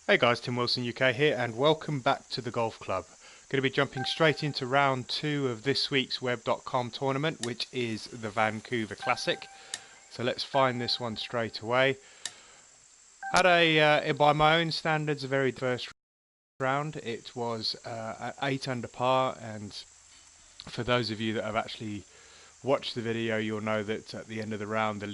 Hey guys, Tim Wilson UK here and welcome back to the Golf Club. Going to be jumping straight into round 2 of this week's web.com tournament, which is the Vancouver Classic. So let's find this one straight away. Had by my own standards, a very diverse round. It was at 8 under par, and for those of you that have actually watched the video, you'll know that at the end of the round the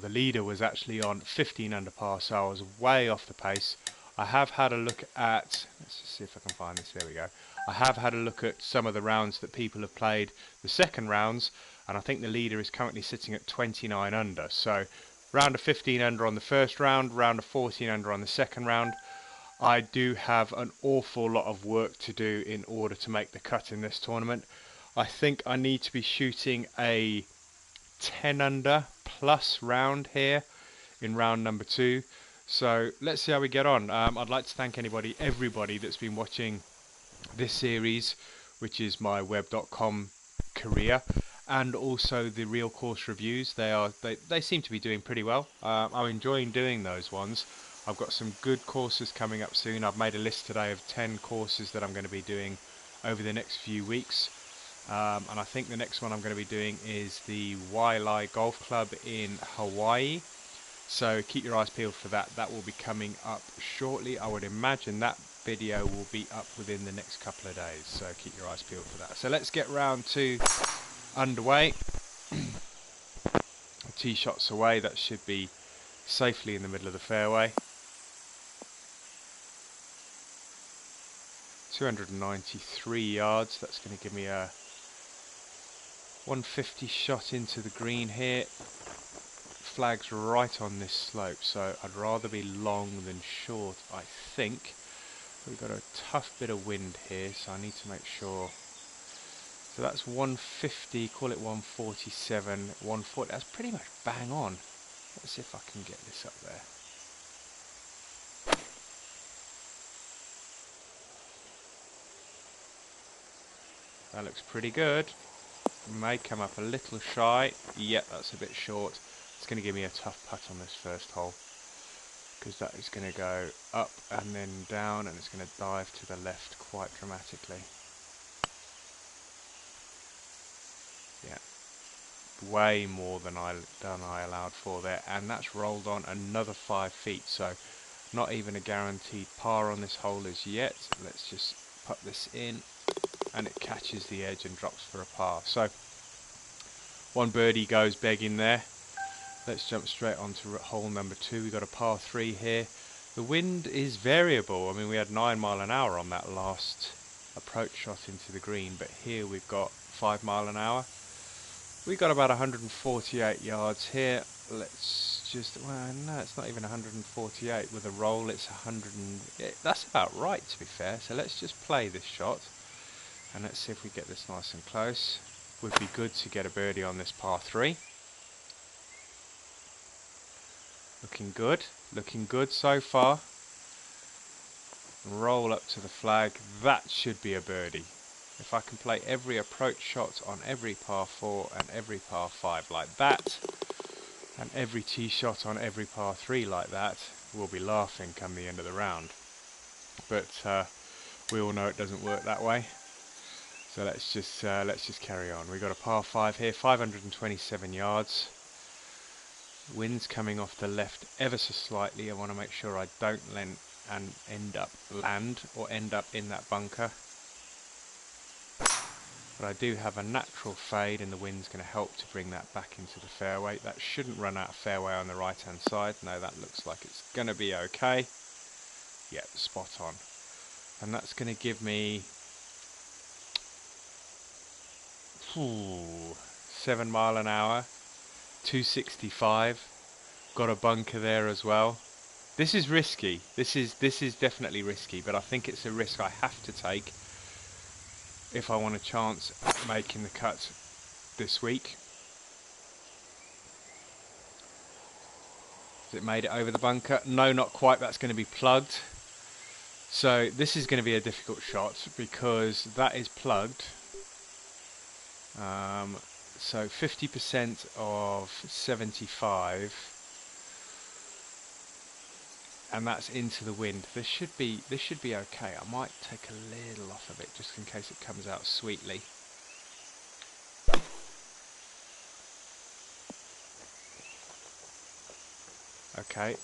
leader was actually on 15 under par, so I was way off the pace. I have had a look at, let's just see if I can find this, there we go. I have had a look at some of the rounds that people have played, the second rounds, and I think the leader is currently sitting at 29 under. So round of 15 under on the first round, round of 14 under on the second round. I do have an awful lot of work to do in order to make the cut in this tournament. I think I need to be shooting a 10 under plus round here in round number 2. So let's see how we get on. I'd like to thank everybody that's been watching this series, which is my web.com career, and also the real course reviews. They seem to be doing pretty well. I'm enjoying doing those ones. I've got some good courses coming up soon. I've made a list today of 10 courses that I'm going to be doing over the next few weeks. And I think the next one I'm going to be doing is the Wailea Golf Club in Hawaii. So keep your eyes peeled for that. That will be coming up shortly. I would imagine that video will be up within the next couple of days. So keep your eyes peeled for that. So let's get round 2 underway. Tee shots away. That should be safely in the middle of the fairway. 293 yards. That's going to give me a 150 shot into the green here. Flag's right on this slope, so I'd rather be long than short, I think. We've got a tough bit of wind here, so I need to make sure. So that's 150, call it 147, 140. That's pretty much bang on. Let's see if I can get this up there. That looks pretty good. May come up a little shy. Yep, that's a bit short. It's going to give me a tough putt on this first hole, because that is going to go up and then down, and it's going to dive to the left quite dramatically. Yeah, way more than I allowed for there, and that's rolled on another 5 feet, so not even a guaranteed par on this hole as yet. Let's just put this in, and it catches the edge and drops for a par. So one birdie goes begging there. Let's jump straight onto hole number 2. We've got a par 3 here. The wind is variable. I mean, we had 9 mile an hour on that last approach shot into the green, but here we've got 5 mile an hour. We've got about 148 yards here. Let's just, well, no, it's not even 148. With a roll, it's 100 and, that's about right, to be fair. So let's just play this shot, and let's see if we get this nice and close. Would be good to get a birdie on this par 3. Looking good so far. Roll up to the flag. That should be a birdie. If I can play every approach shot on every par 4 and every par 5 like that, and every tee shot on every par 3 like that, we'll be laughing come the end of the round. But we all know it doesn't work that way. So let's just carry on. We've got a par 5 here, 527 yards. Wind's coming off the left ever so slightly. I want to make sure I don't end up in that bunker. But I do have a natural fade, and the wind's going to help to bring that back into the fairway. That shouldn't run out of fairway on the right hand side. No, that looks like it's going to be okay. Yep, spot on. And that's going to give me 7 mile an hour. 265. Got a bunker there as well. This is risky. This is definitely risky, but I think it's a risk I have to take if I want a chance at making the cut this week. Has it made it over the bunker? No, not quite. That's going to be plugged. So this is going to be a difficult shot because that is plugged. So 50% of 75 and that's into the wind. This should be okay. I might take a little off of it just in case it comes out sweetly. Okay.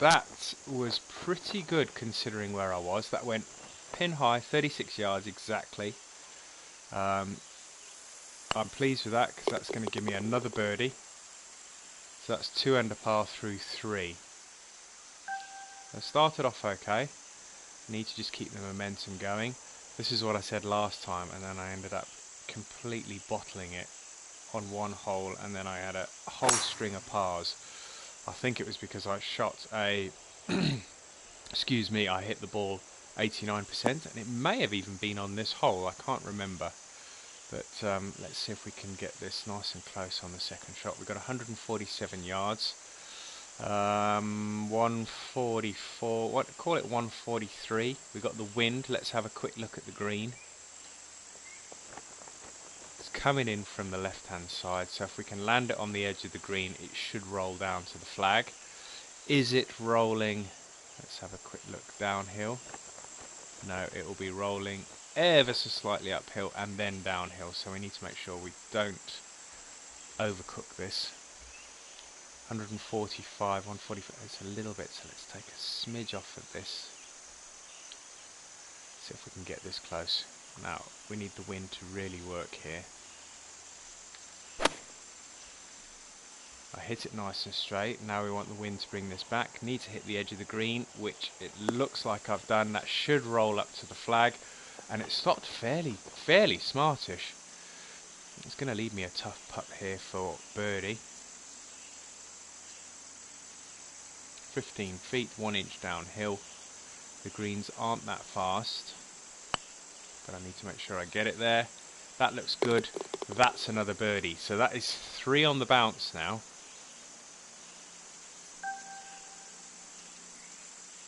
That was pretty good considering where I was. That went pin high, 36 yards exactly. I'm pleased with that because that's going to give me another birdie. So that's 2 under par through 3. I started off okay. Need to just keep the momentum going. This is what I said last time, and then I ended up completely bottling it on one hole, and then I had a whole string of pars. I think it was because I shot a excuse me, I hit the ball 89%, and it may have even been on this hole, I can't remember. But let's see if we can get this nice and close on the second shot. We've got 147 yards. 144, call it 143. We got the wind. Let's have a quick look at the green. It's coming in from the left hand side, so if we can land it on the edge of the green, it should roll down to the flag. Is it rolling? Let's have a quick look downhill. No, it will be rolling ever so slightly uphill and then downhill, so we need to make sure we don't overcook this. 145, 145, it's a little bit, so let's take a smidge off of this. See if we can get this close. Now, we need the wind to really work here. I hit it nice and straight. Now we want the wind to bring this back. Need to hit the edge of the green, which it looks like I've done. That should roll up to the flag, and it stopped fairly smartish. It's going to leave me a tough putt here for birdie. 15 feet, 1 inch downhill. The greens aren't that fast, but I need to make sure I get it there. That looks good. That's another birdie. So that is 3 on the bounce now.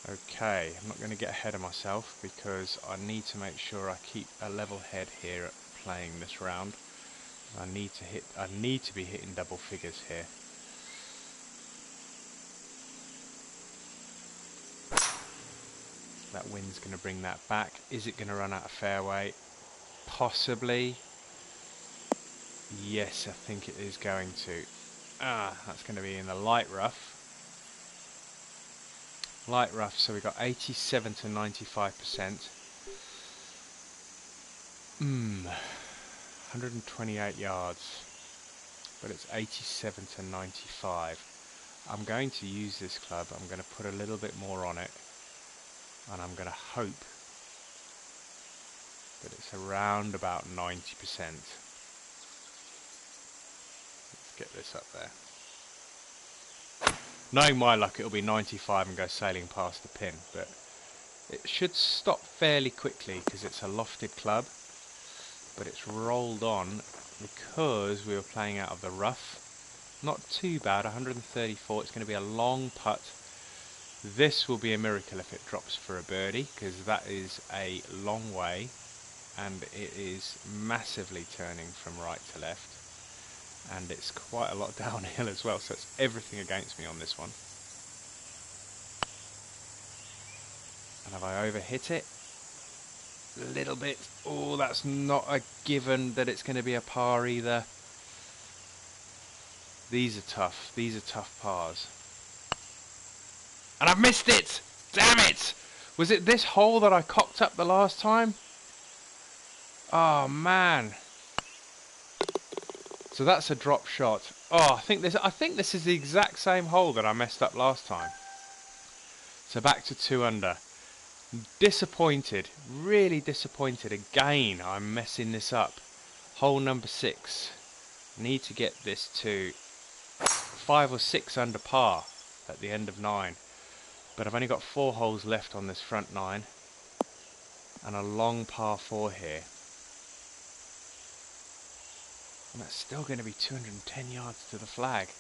Okay, I'm not going to get ahead of myself because I need to make sure I keep a level head here at playing this round. I need to be hitting double figures here. That wind's going to bring that back. Is it going to run out of fairway? Possibly. Yes, I think it is going to. That's going to be in the light rough. Light rough, so we got 87 to 95%. 128 yards, but it's 87 to 95. I'm going to use this club. I'm going to put a little bit more on it, and I'm going to hope that it's around about 90%. Let's get this up there. Knowing my luck, it'll be 95 and go sailing past the pin, but it should stop fairly quickly because it's a lofted club, but it's rolled on because we were playing out of the rough. Not too bad, 134. It's going to be a long putt. This will be a miracle if it drops for a birdie, because that is a long way and it is massively turning from right to left. And it's quite a lot downhill as well, so it's everything against me on this one. And have I overhit it? A little bit. Oh, that's not a given that it's going to be a par either. These are tough. These are tough pars. And I've missed it! Damn it! Was it this hole that I cocked up the last time? Oh, man. So that's a drop shot. Oh, I think this is the exact same hole that I messed up last time. So back to 2 under. Disappointed, really disappointed. Again, I'm messing this up. Hole number 6. Need to get this to 5 or 6 under par at the end of 9. But I've only got 4 holes left on this front 9. And a long par 4 here. And that's still going to be 210 yards to the flag.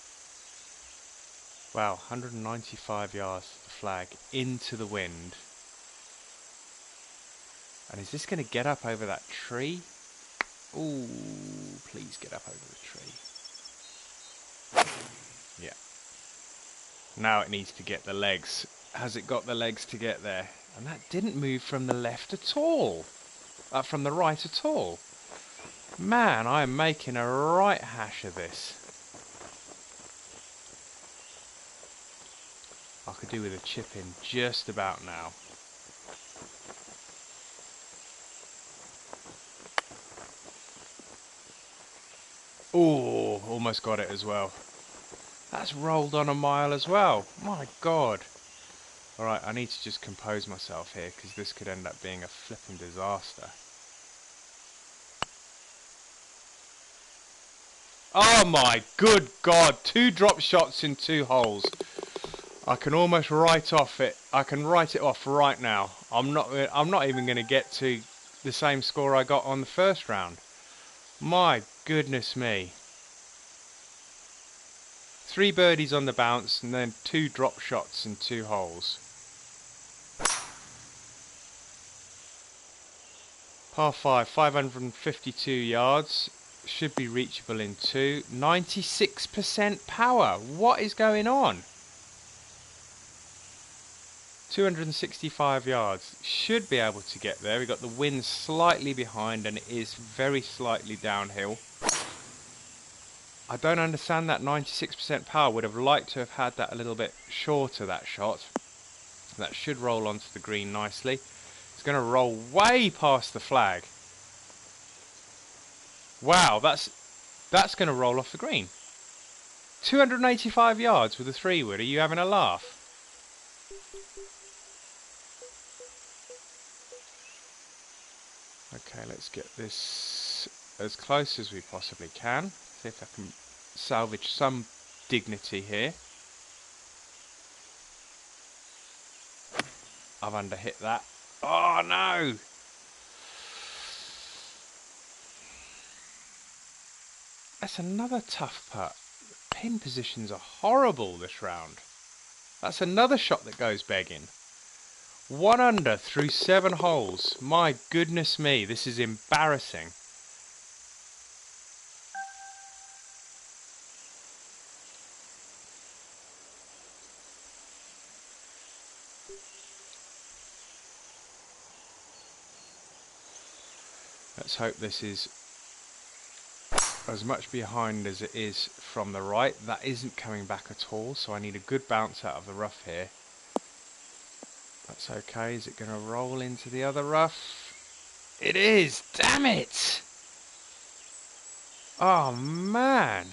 Wow, 195 yards to the flag, into the wind. And is this going to get up over that tree? Ooh, please get up over the tree. Yeah. Now it needs to get the legs. Has it got the legs to get there? And that didn't move from the left at all. From the right at all. Man, I am making a right hash of this. I could do with a chip in just about now. Oh, almost got it as well. That's rolled on a mile as well. My God. Alright, I need to just compose myself here because this could end up being a flipping disaster. Oh my good God, 2 drop shots in 2 holes. I can almost write off it. I can write it off right now. I'm not even going to get to the same score I got on the first round. My goodness me. 3 birdies on the bounce and then 2 drop shots in 2 holes. Par 5, 552 yards. Should be reachable in 2. 96% power. What is going on? 265 yards. Should be able to get there. We've got the wind slightly behind and it is very slightly downhill. I don't understand that 96% power. Would have liked to have had that a little bit shorter, that shot. That should roll onto the green nicely. It's going to roll way past the flag. Wow, that's going to roll off the green. 285 yards with a 3-wood. Are you having a laugh? Okay, let's get this as close as we possibly can. See if I can salvage some dignity here. I've underhit that. Oh no! That's another tough putt. Pin positions are horrible this round. That's another shot that goes begging. 1 under through 7 holes. My goodness me, this is embarrassing. Let's hope this is as much behind as it is from the right. That isn't coming back at all, so I need a good bounce out of the rough here. That's okay. Is it going to roll into the other rough? It is! Damn it! Oh man!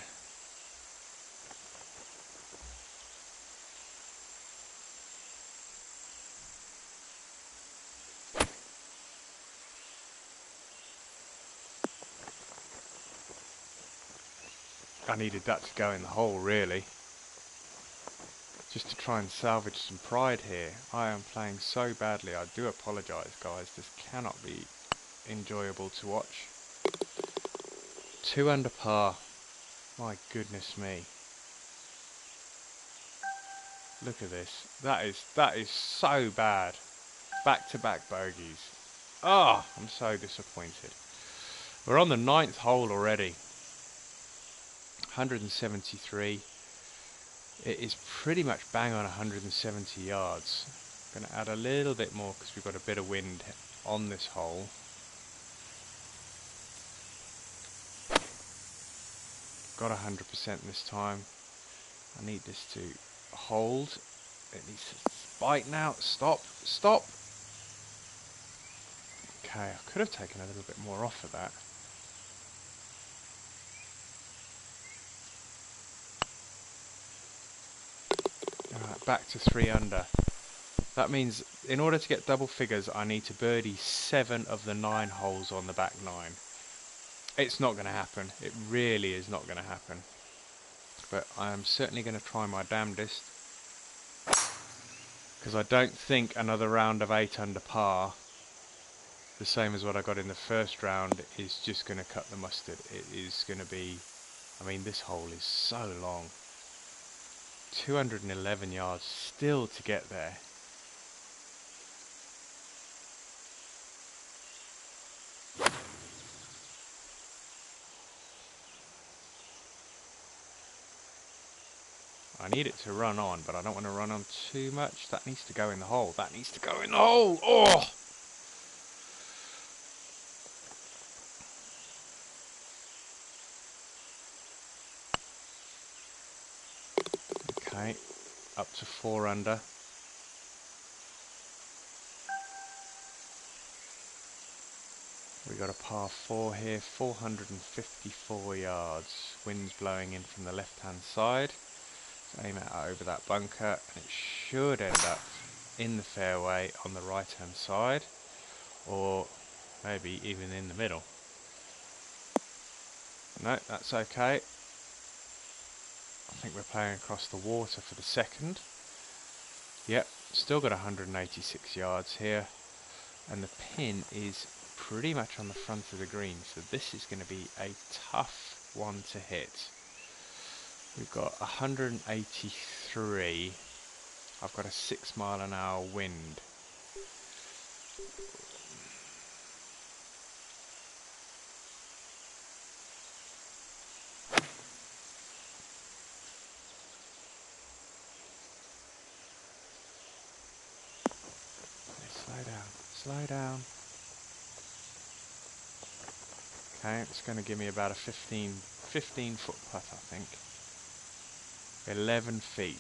I needed that to go in the hole, really. Just to try and salvage some pride here. I am playing so badly. I do apologise, guys. This cannot be enjoyable to watch. 2 under par. My goodness me. Look at this. That is so bad. Back-to-back bogeys. Oh, I'm so disappointed. We're on the 9th hole already. 173. It is pretty much bang on 170 yards. I'm going to add a little bit more because we've got a bit of wind on this hole. Got 100% this time. I need this to hold. It needs to bite now. Stop. Stop. Okay, I could have taken a little bit more off of that. Alright, back to 3 under. That means in order to get double figures, I need to birdie 7 of the 9 holes on the back 9. It's not going to happen. It really is not going to happen. But I am certainly going to try my damnedest. Because I don't think another round of 8 under par, the same as what I got in the first round, is just going to cut the mustard. It is going to be, I mean, this hole is so long. 211 yards still to get there. I need it to run on, but I don't want to run on too much. That needs to go in the hole. That needs to go in the hole. Oh! Okay, up to 4 under. We got a par 4 here, 454 yards. Wind's blowing in from the left-hand side. So aim it out over that bunker, and it should end up in the fairway on the right-hand side, or maybe even in the middle. No, that's okay. I think we're playing across the water for the second. Yep, still got 186 yards here, and the pin is pretty much on the front of the green, so this is going to be a tough one to hit. We've got 183. I've got a 6 mile an hour wind. Slow down, slow down. Okay, it's going to give me about a 15 foot putt, I think. 11 feet.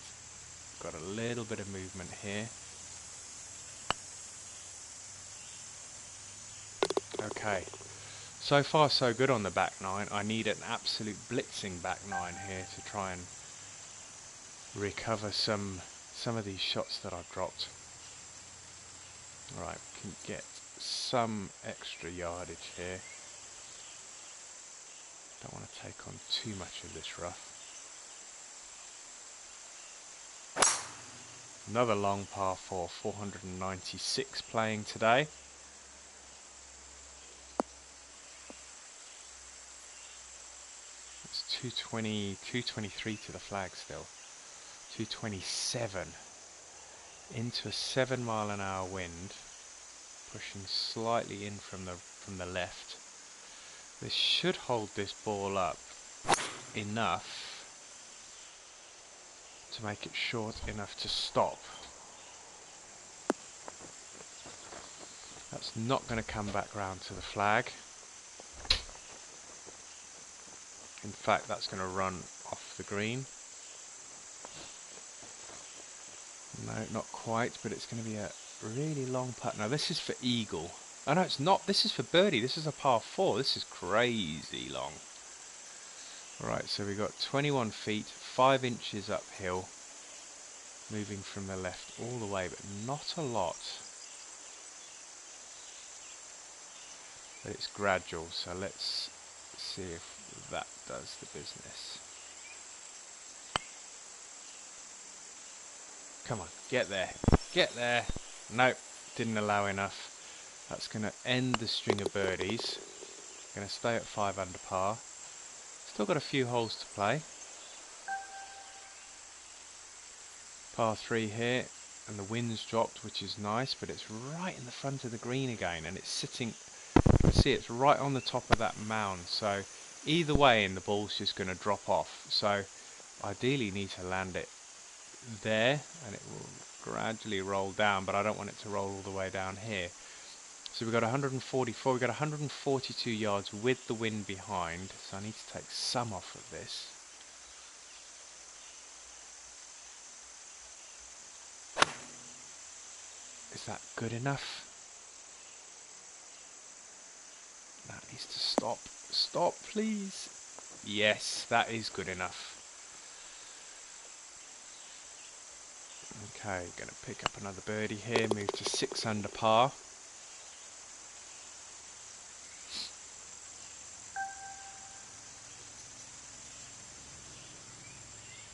Got a little bit of movement here. Okay, so far so good on the back nine. I need an absolute blitzing back nine here to try and recover some of these shots that I've dropped. Alright, we can get some extra yardage here. Don't want to take on too much of this rough. Another long par 4, 496 playing today. It's 220, 223 to the flag still. 227 into a 7 mile an hour wind, pushing slightly in from the left. This should hold this ball up enough to make it short enough to stop. That's not going to come back round to the flag. In fact, that's going to run off the green. No, not quite, but it's going to be a really long putt. Now this is for eagle. Oh no, it's not. This is for birdie. This is a par 4. This is crazy long. Alright, so we got 21 feet, 5 inches uphill, moving from the left all the way, but not a lot. But it's gradual, so let's see if that does the business. Come on, get there, get there. Nope, didn't allow enough. That's going to end the string of birdies. Going to stay at 5 under par. Still got a few holes to play. Par 3 here, and the wind's dropped, which is nice, but it's right in the front of the green again, and it's sitting, you can see it's right on the top of that mound, so either way and the ball's just going to drop off. So ideally need to land it there, and it will gradually roll down, but I don't want it to roll all the way down here. So we've got 144, we've got 142 yards with the wind behind, so I need to take some off of this. Is that good enough? That needs to stop. Stop, please. Yes, that is good enough. Okay, going to pick up another birdie here, move to 6 under par.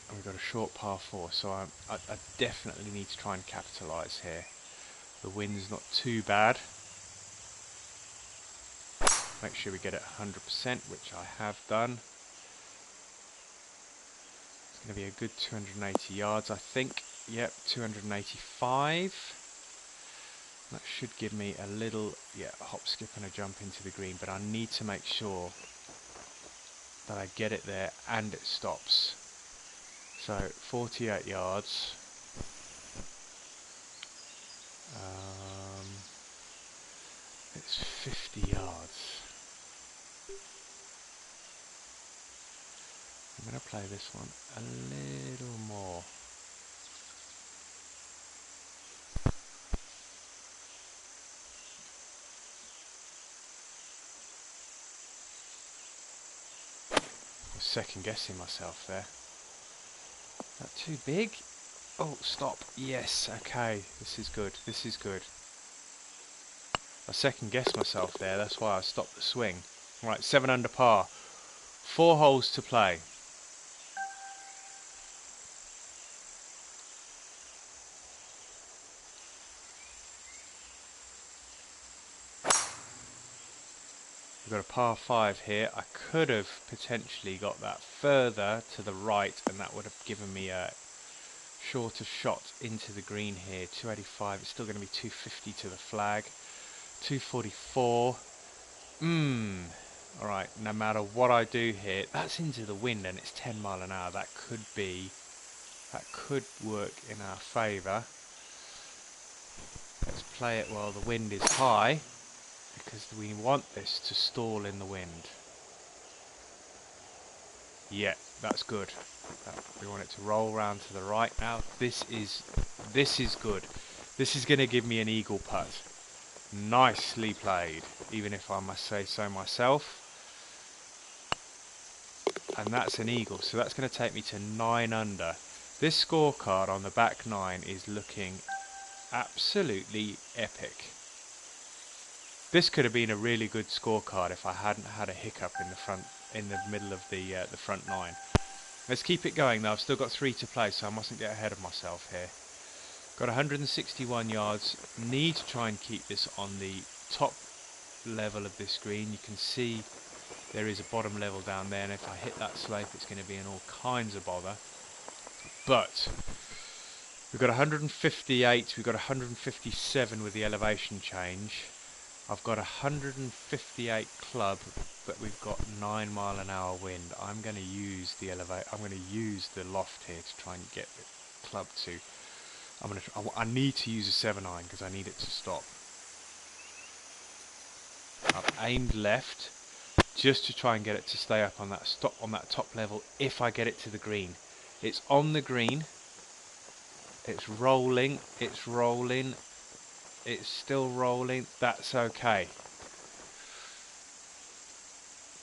And we've got a short par 4, so I definitely need to try and capitalise here. The wind's not too bad. Make sure we get it 100%, which I have done. It's going to be a good 280 yards, I think. Yep, 285. That should give me a little, a hop, skip and a jump into the green, but I need to make sure that I get it there and it stops. So 48 yards. It's 50 yards. I'm going to play this one a little more. I'm second guessing myself there. Not too big? Oh, stop. Yes, okay. This is good. This is good. I second guessed myself there. That's why I stopped the swing. Right, 7 under par. 4 holes to play. We've got a par 5 here. I could have potentially got that further to the right, and that would have given me a shorter shot into the green here. 285. It's still going to be 250 to the flag. 244. Alright, no matter what I do here, that's into the wind and it's 10 mile an hour. That could work in our favour. Let's play it while the wind is high, because we want this to stall in the wind. Yeah, that's good. We want it to roll round to the right now. This is good. This is going to give me an eagle putt. Nicely played, even if I must say so myself. And that's an eagle, so that's going to take me to 9 under. This scorecard on the back 9 is looking absolutely epic. This could have been a really good scorecard if I hadn't had a hiccup in the middle of the front 9. Let's keep it going though. I've still got 3 to play, so I mustn't get ahead of myself here. Got 161 yards. Need to try and keep this on the top level of this green. You can see there is a bottom level down there, and if I hit that slope it's going to be in all kinds of bother. But we've got 158, we've got 157 with the elevation change. I've got 158 club, but we've got 9 mile an hour wind. I'm going to use the the loft here to try and get the club to. I need to use a 7-iron because I need it to stop. I've aimed left just to try and get it to stay up on that top level if I get it to the green. It's on the green. It's rolling. It's rolling. It's still rolling. That's okay.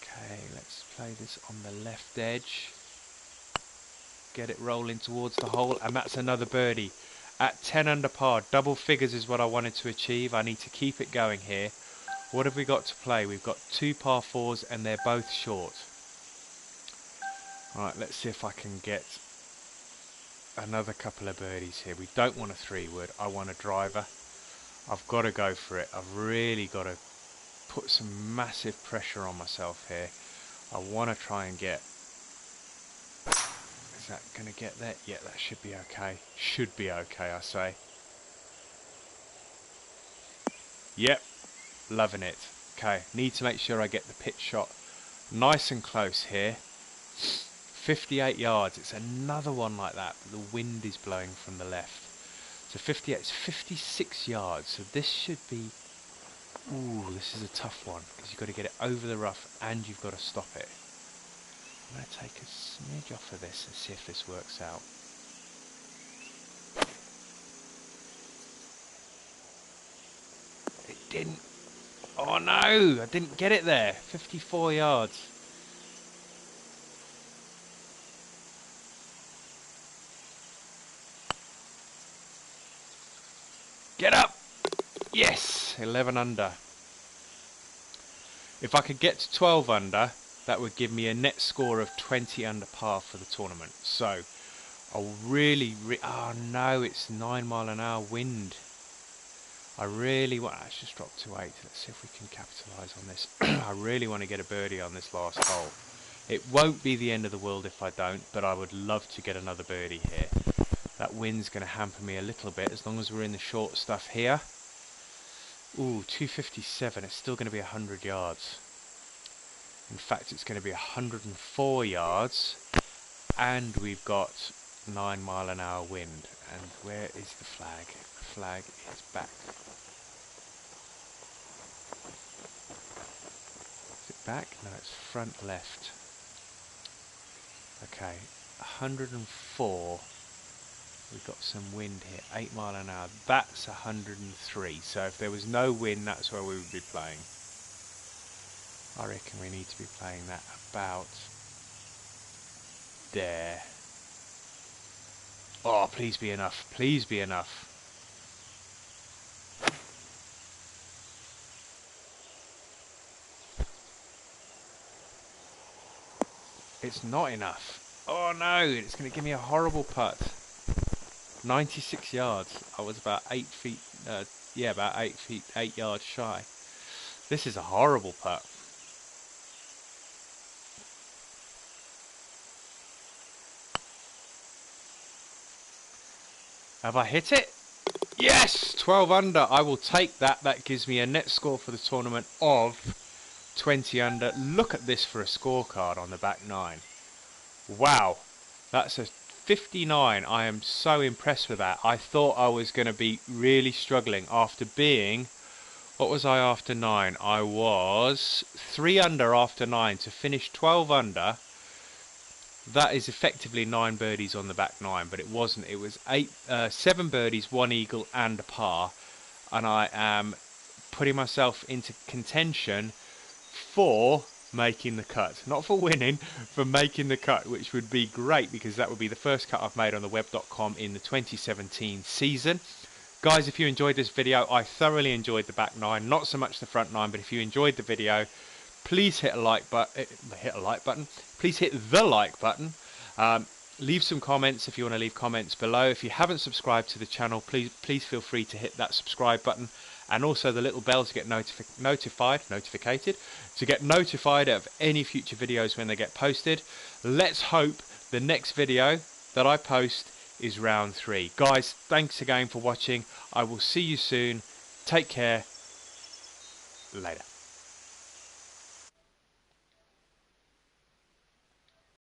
Okay, let's play this on the left edge. Get it rolling towards the hole, and that's another birdie. At 10 under par, double figures is what I wanted to achieve. I need to keep it going here. What have we got to play? We've got 2 par 4s and they're both short. Alright, let's see if I can get another couple of birdies here. We don't want a 3-wood, I want a driver. I've got to go for it. I've really got to put some massive pressure on myself here. I want to try and get... Is that going to get there? Yeah, that should be okay. Should be okay, I say. Yep, loving it. Okay, need to make sure I get the pitch shot nice and close here. 58 yards. It's another one like that, but the wind is blowing from the left. So 58, it's 56 yards. So this should be... Ooh, this is a tough one, because you've got to get it over the rough and you've got to stop it. I'm going to take a smidge off of this and see if this works out. It didn't. Oh no, I didn't get it there. 54 yards. Get up! Yes, 11 under. If I could get to 12 under, that would give me a net score of 20 under par for the tournament. So, I'll oh no, it's 9 mile an hour wind. I really want... Let's just drop to 8. Let's see if we can capitalise on this. I really want to get a birdie on this last hole. It won't be the end of the world if I don't, but I would love to get another birdie here. That wind's going to hamper me a little bit, as long as we're in the short stuff here. Ooh, 257. It's still going to be 100 yards. In fact, it's going to be 104 yards. And we've got 9 mile an hour wind. And where is the flag? The flag is back. Is it back? No, it's front left. Okay, 104. We've got some wind here, 8 mile an hour. That's 103. So if there was no wind, that's where we would be playing. I reckon we need to be playing that about there. Oh, please be enough. Please be enough. It's not enough. Oh no, it's going to give me a horrible putt. 96 yards. I was about 8 feet, about 8 yards shy. This is a horrible putt. Have I hit it? Yes! 12 under. I will take that. That gives me a net score for the tournament of 20 under. Look at this for a scorecard on the back nine. Wow. That's a 59. I am so impressed with that. I thought I was going to be really struggling after being... What was I after 9? I was 3 under after 9 to finish 12 under. That is effectively 9 birdies on the back 9, but it wasn't. It was 7 birdies, 1 eagle and a par. And I am putting myself into contention for making the cut. Not for winning, for making the cut, which would be great because that would be the first cut I've made on the web.com in the 2017 season. Guys, if you enjoyed this video, I thoroughly enjoyed the back 9, not so much the front 9, but if you enjoyed the video, please hit a like button. Please hit the like button. Leave some comments if you want to leave comments below. If you haven't subscribed to the channel, please feel free to hit that subscribe button and also the little bell to get notified of any future videos when they get posted. Let's hope the next video that I post is round 3. Guys, thanks again for watching. I will see you soon. Take care. Later.